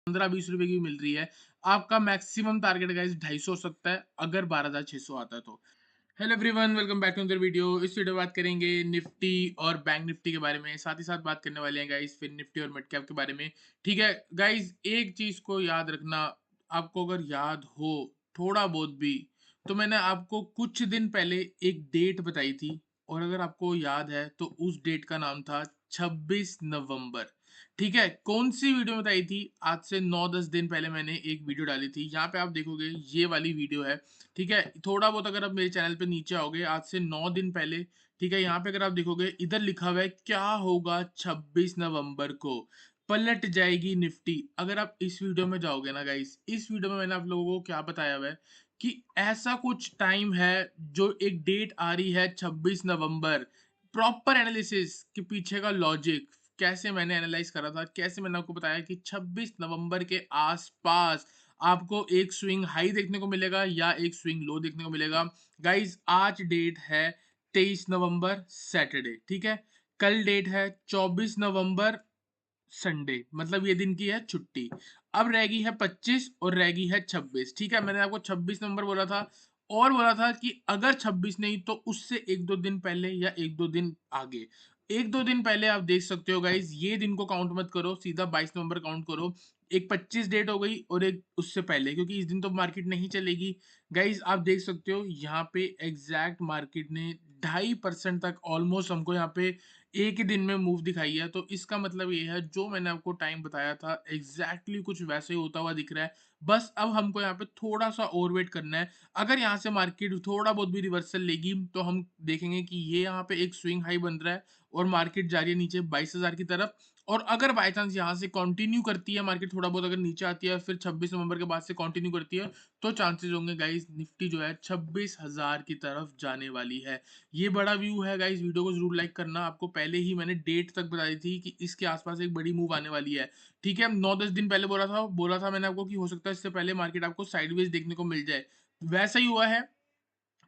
15-20 रुपए की मिल रही है। आपका मैक्सिमम टारगेट गाइस 250 हो सकता है अगर 12,600 आता है तो। Hello everyone, welcome back to another video. इस वीडियो में बात करेंगे निफ्टी और बैंक निफ्टी के बारे में, साथ ही साथ बात करने वाले हैं गाइस फिर निफ्टी और मिड कैप के बारे में। ठीक है गाइस, एक चीज को याद रखना, आपको अगर याद हो थोड़ा बहुत भी, तो मैंने आपको कुछ दिन पहले एक डेट बताई थी, और अगर आपको याद है तो उस डेट का नाम था 26 नवंबर। ठीक है, कौन सी वीडियो में बताई थी? आज से 9-10 दिन पहले मैंने एक वीडियो डाली थी। यहाँ पे आप देखोगे ये वाली वीडियो है। ठीक है, थोड़ा बहुत अगर आप मेरे चैनल पे नीचे आओगे आज से 9 दिन पहले, ठीक है, यहाँ पे अगर आप देखोगे इधर लिखा हुआ है क्या होगा 26 नवंबर को, पलट जाएगी निफ्टी। अगर आप इस वीडियो में जाओगे ना गाइस, इस वीडियो में मैंने आप लोगों को क्या बताया हुआ है कि ऐसा कुछ टाइम है, जो एक डेट आ रही है 26 नवंबर। प्रॉपर एनालिसिस के पीछे का लॉजिक कैसे मैंने एनालाइज करा था, कैसे मैंने आपको बताया कि 26 नवंबर के आसपास आपको एक स्विंग हाई देखने को मिलेगा या एक स्विंग लो देखने को मिलेगा। गाइस, आज डेट है 23 नवंबर, सैटरडे। ठीक है, कल डेट है 24 नवंबर, संडे, मतलब ये दिन की है छुट्टी। अब रहेगी है 25 और रहेगी है 26। ठीक है, मैंने आपको 26 नंबर बोला था, और बोला था कि अगर 26 नहीं तो उससे एक दो दिन पहले या एक दो दिन आगे। एक दो दिन पहले आप देख सकते हो गाइज, ये दिन को काउंट मत करो, सीधा 22 नवंबर काउंट करो। एक 25 डेट हो गई और एक उससे पहले, क्योंकि इस दिन तो मार्केट नहीं चलेगी। गाइज, आप देख सकते हो यहाँ पे एग्जैक्ट मार्केट ने 2.5% तक ऑलमोस्ट हमको यहाँ पे एक ही दिन में मूव दिखाई है। तो इसका मतलब ये है, जो मैंने आपको टाइम बताया था एग्जैक्टली कुछ वैसे ही होता हुआ दिख रहा है। बस अब हमको यहाँ पे थोड़ा सा और वेट करना है। अगर यहाँ से मार्केट थोड़ा बहुत भी रिवर्सल लेगी तो हम देखेंगे कि ये यहाँ पे एक स्विंग हाई बन रहा है और मार्केट जा रही है नीचे 22,000 की तरफ। और अगर बाय चांस यहाँ से कंटिन्यू करती है मार्केट, थोड़ा बहुत अगर नीचे आती है फिर 26 नवंबर के बाद से कंटिन्यू करती है, तो चांसेस होंगे गाइस निफ्टी जो है 26,000 की तरफ जाने वाली है। ये बड़ा व्यू है गाइस, वीडियो को जरूर लाइक करना। आपको पहले ही मैंने डेट तक बताई थी कि इसके आसपास एक बड़ी मूव आने वाली है। ठीक है, 9-10 दिन पहले बोला था मैंने आपको कि हो सकता है इससे पहले मार्केट आपको साइडवेज देखने को मिल जाए। वैसा ही हुआ है,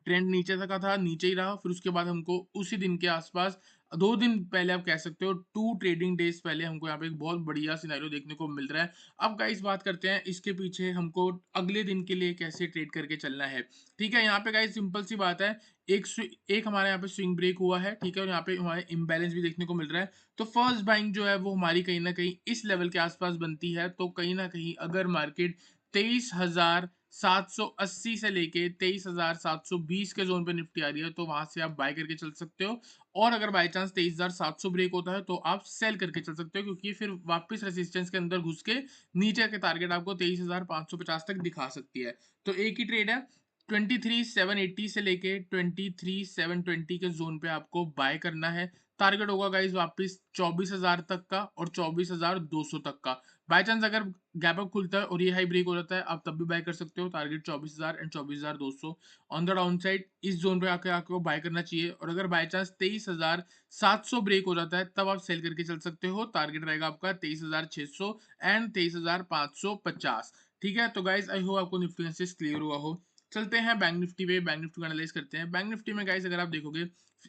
ट्रेंड नीचे तक का था, नीचे ही रहा, फिर उसके बाद हमको उसी दिन के आसपास 2 दिन पहले आप कह सकते हो 2 ट्रेडिंग डेज पहले हमको यहाँ पे एक बहुत बढ़िया सिनेरियो देखने को मिल रहा है। अब गाइस बात करते हैं इसके पीछे हमको अगले दिन के लिए कैसे ट्रेड करके चलना है। ठीक है, यहाँ पे गाइस सिंपल सी बात है, एक हमारे यहाँ पे स्विंग ब्रेक हुआ है। ठीक है, और यहाँ पे हमारे इम्बैलेंस भी देखने को मिल रहा है। तो फर्स्ट बाइंग जो है वो हमारी कहीं ना कहीं इस लेवल के आसपास बनती है। तो कहीं ना कहीं अगर मार्केट 23,780 से लेके 23,720 के जोन पे निफ्टी आ रही है, तो वहां से आप बाय करके चल सकते हो। और अगर बाय चांस 23,700 ब्रेक होता है तो आप सेल करके चल सकते हो, क्योंकि फिर वापस रेसिस्टेंस के अंदर घुस के नीचे के टारगेट आपको 23,550 तक दिखा सकती है। तो एक ही ट्रेड है, 23,780 से लेके 23,720 के जोन पे आपको बाय करना है। टारगेट होगा गाइज वापस 24,000 तक का और 24,200 तक का। बाय चांस अगर गैप अप खुलता है और ये हाई ब्रेक हो जाता है, आप तब भी बाय कर सकते हो। Target 24,000 and 24,200 on the down side, इस जोन पे आके आपको बाय करना चाहिए। और अगर बाय चांस 23,700 ब्रेक हो जाता है, तब आप सेल करके चल सकते हो। टारगेट रहेगा आपका 23,600 एंड 23,550। ठीक है, तो गाइज आई होप आपको निफ्टी एनालिसिस क्लियर हुआ हो। चलते हैं बैंक निफ्टी पे, बैंक निफ्टी को एनालाइज करते हैं। बैंक निफ्टी में गाइस अगर आप देखोगे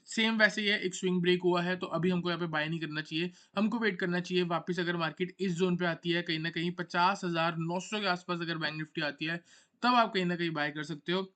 सेम वैसे ही है, एक स्विंग ब्रेक हुआ है, तो अभी हमको यहाँ पे बाय नहीं करना चाहिए, हमको वेट करना चाहिए। वापस अगर मार्केट इस जोन पे आती है, कहीं ना कहीं 50,900 के आसपास अगर बैंक निफ्टी आती है, तब आप कहीं ना कहीं बाय कर सकते हो।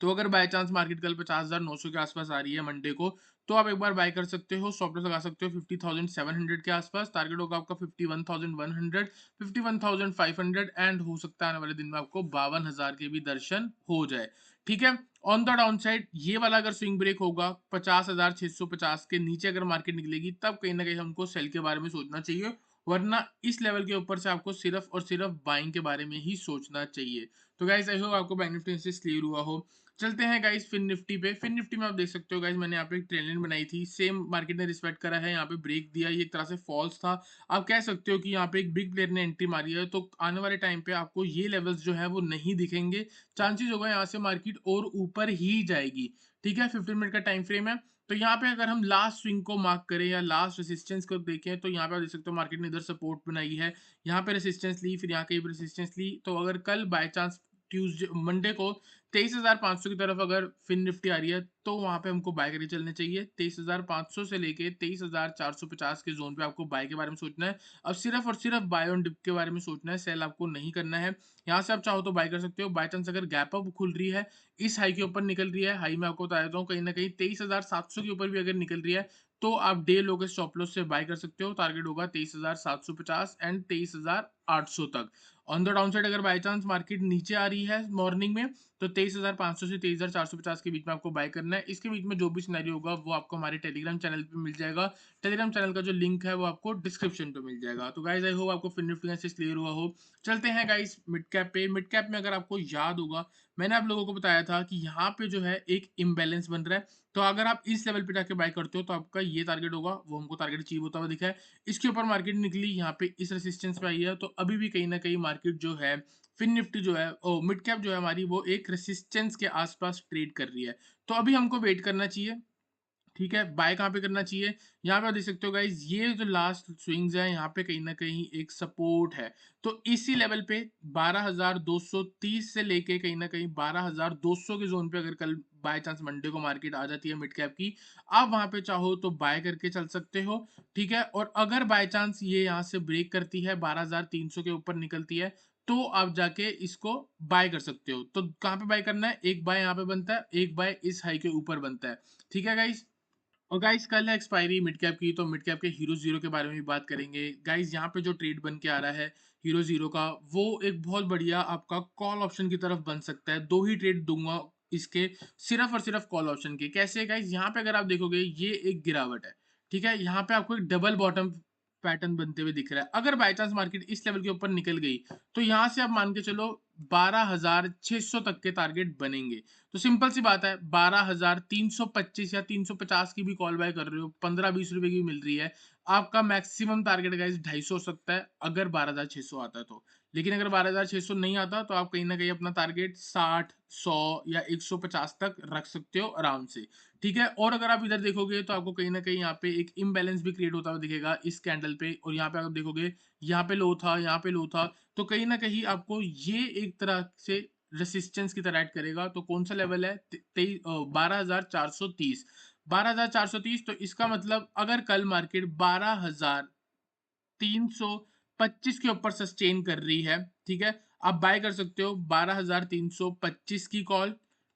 तो अगर बाय चांस मार्केट कल 50,900 के आसपास आ रही है मंडे को, तो आप एक बार बाय कर सकते हो, स्टॉप लॉस लगा सकते हो 50,700 के आसपास। टारगेट होगा आपका 51,100, 51,500 एंड हो सकता है आने वाले दिन में आपको 52,000 के भी दर्शन हो जाए। ठीक है, ऑन द डाउन साइड ये वाला अगर स्विंग ब्रेक होगा 50,650 के नीचे अगर मार्केट निकलेगी, तब कहीं ना कहीं हमको सेल के बारे में सोचना चाहिए। वरना इस लेवल के ऊपर से आपको सिर्फ और सिर्फ बाइंग के बारे में ही सोचना चाहिए। तो गाइस आई होप आपको बैंक निफ्टी एनालिसिस क्लियर हुआ हो। चलते हैं गाइस फिन निफ्टी पे। फिन निफ्टी में आप देख सकते हो गाइस, मैंने यहाँ पे एक ट्रेंड लाइन बनाई थी, सेम मार्केट ने रिस्पेक्ट करा है, यहाँ पे ब्रेक दिया, ये एक तरह से फॉल्स था। आप कह सकते हो कि यहाँ पे एक बिग प्लेयर ने एंट्री मारी है, तो आने वाले टाइम पे आपको ये लेवल्स जो है वो नहीं दिखेंगे। चांसेस होगा यहाँ से मार्केट और ऊपर ही जाएगी। ठीक है, 15 मिनट का टाइम फ्रेम है। तो यहाँ पे अगर हम लास्ट स्विंग को मार्क करें या लास्ट रेसिस्टेंस को देखें, तो यहाँ पे आप देख सकते हो मार्केट ने इधर सपोर्ट बनाई है, यहाँ पे रेसिस्टेंस ली, फिर यहाँ कहीं रेसिस्टेंस ली। तो अगर कल बाय चांस ट्यूसडे मंडे को 23,500 की तरफ अगर फिन निफ्टी आ रही है तो वहां पे हमको बाय करके चलने चाहिए। 23,500 से लेके 23,450 के जोन पे आपको बाय के बारे में सोचना है। अब सिर्फ और सिर्फ बाय ऑन डिप के बारे में सोचना है, सेल आपको नहीं करना है। यहाँ से आप चाहो तो बाय कर सकते हो। बाय चांस अगर गैप अप खुल रही है, इस हाई के ऊपर निकल रही है, हाई में आपको बता देता हूँ कहीं ना कहीं 23,700 के ऊपर भी अगर निकल रही है तो आप डे लो के स्टॉप लॉस से बाय कर सकते हो। टारगेट होगा 23,750 एंड 23,800 तक। ऑन द डाउन साइड अगर बाय चांस मार्केट नीचे आ रही है मॉर्निंग में तो 23,500 से 23,450 के बीच में आपको बाय करना है। इसके बीच में जो भी सिनेरियो होगा वो आपको हमारे टेलीग्राम चैनल पे मिल जाएगा। टेलीग्राम चैनल का जो लिंक है वो आपको डिस्क्रिप्शन पे मिल जाएगा। तो गाइज आई होप आपको फिन निफ्टी का क्लियर हुआ हो। चलते हैं गाइज मिड कैप पे। मिड कैप में अगर आपको याद होगा, मैंने आप लोगों को बताया था कि यहाँ पे जो है एक इम्बैलेंस बन रहा है। तो अगर आप इस लेवल पे जाके बाय करते हो तो आपका ये टारगेट होगा, वो हमको टारगेट अचीव होता हुआ दिखा है। इसके ऊपर मार्केट निकली, यहाँ पे इस रेसिस्टेंस पे आई है, तो अभी भी कहीं ना कहीं मार्केट जो है फिन निफ्टी जो है मिड कैप जो है हमारी, वो एक रेसिस्टेंस के आसपास ट्रेड कर रही है। तो अभी हमको वेट करना चाहिए। ठीक है, बाय कहाँ पे करना चाहिए? यहाँ पे आप देख सकते हो गाइज, ये जो लास्ट स्विंग्स है यहाँ पे कहीं ना कहीं एक सपोर्ट है। तो इसी लेवल पे 12,230 से लेके कहीं ना कहीं 12,200 के जोन पे अगर कल बाय चांस मंडे को मार्केट आ जाती है मिड कैप की, आप वहां पे चाहो तो बाय करके चल सकते हो। ठीक है, और अगर बाय चांस ये यहाँ से ब्रेक करती है, 12,300 के ऊपर निकलती है, तो आप जाके इसको बाय कर सकते हो। तो कहाँ पे बाय करना है? एक बाय यहाँ पे बनता है, एक बाय इस हाई के ऊपर बनता है। ठीक है गाइज। और गाइस कल है एक्सपायरी मिड कैप की, तो मिड कैप के हीरो जीरो के बारे में भी बात करेंगे। गाइस यहाँ पे जो ट्रेड बन के आ रहा है हीरो जीरो का, वो एक बहुत बढ़िया आपका कॉल ऑप्शन की तरफ बन सकता है। दो ही ट्रेड दूंगा इसके, सिर्फ और सिर्फ कॉल ऑप्शन के। कैसे गाइस? यहाँ पे अगर आप देखोगे ये एक गिरावट है। ठीक है, यहाँ पे आपको एक डबल बॉटम पैटर्न बनते हुए दिख रहा है। अगर बाई चांस मार्केट इस लेवल के ऊपर निकल गई तो यहाँ से आप मान के चलो 12,600 तक के टारगेट बनेंगे। तो सिंपल सी बात है, 12,325 या 350 की भी कॉल बाय कर रहे हो, 15-20 रुपए की मिल रही है, आपका मैक्सिमम टारगेट गाइस 250 हो सकता है अगर 12,600 आता है तो। लेकिन अगर 12,600 नहीं आता तो आप कहीं ना कहीं अपना टारगेट 60, 100 या 150 तक रख सकते हो आराम से। ठीक है, और अगर आप इधर देखोगे तो आपको कहीं ना कहीं यहाँ पे एक इम्बैलेंस भी क्रिएट होता हुआ दिखेगा इस कैंडल पे। और यहाँ पे आप देखोगे, यहाँ पे लो था, यहाँ पे लो था, तो कहीं ना कहीं आपको ये एक तरह से रेसिस्टेंस की तरह ऐड करेगा। तो कौन सा लेवल है? 12,430। 12,430, तो इसका मतलब अगर कल मार्केट 12,325 के ऊपर सस्टेन कर रही है, ठीक है, आप बाय कर सकते हो 12,325 की कॉल।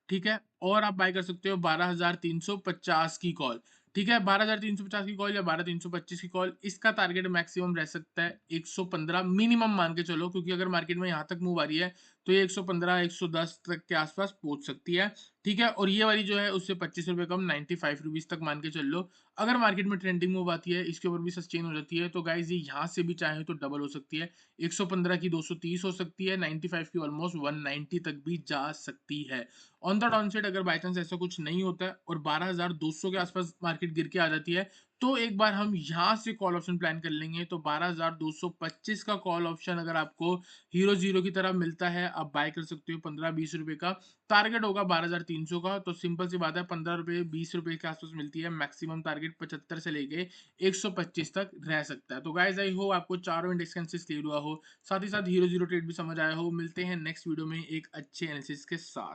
ठीक है, और आप बाय कर सकते हो 12,350 की कॉल। ठीक है, 12,350 की कॉल या 12,325 की कॉल, इसका टारगेट मैक्सिमम रह सकता है 115 मिनिमम मान के चलो, क्योंकि अगर मार्केट में यहाँ तक मूव आ रही है तो ये 115 110 तक के आसपास पहुंच सकती है। ठीक है, और ये वाली जो है उससे 25 रुपए कम, 95 रुपीज तक मान के चल लो। अगर मार्केट में ट्रेंडिंग मूव आती है, इसके ऊपर भी सस्टेन हो जाती है, तो गाइज ये यहाँ से भी चाहे तो डबल हो सकती है। 115 की 230 हो सकती है, 95 की ऑलमोस्ट 190 तक भी जा सकती है। ऑन द डाउन साइड अगर बाई चांस ऐसा कुछ नहीं होता है और 12,200 के आसपास मार्केट गिर के आ जाती है, तो एक बार हम यहाँ से कॉल ऑप्शन प्लान कर लेंगे। तो 12,225 का कॉल ऑप्शन अगर आपको हीरो जीरो की तरह मिलता है, आप बाय कर सकते हो 15-20 रुपए का। टारगेट होगा 12,300 का। तो सिंपल सी बात है, 15 रुपए 20 रुपए के आसपास मिलती है। मैक्सिमम टारगेट 75 से लेके 125 तक रह सकता है। तो गाइज आई हो आपको चारों इंडेक्स क्लियर हुआ हो, साथ ही साथ हीरो जीरो ट्रेड भी समझ आया हो। मिलते हैं नेक्स्ट वीडियो में एक अच्छे एनालिसिस के साथ।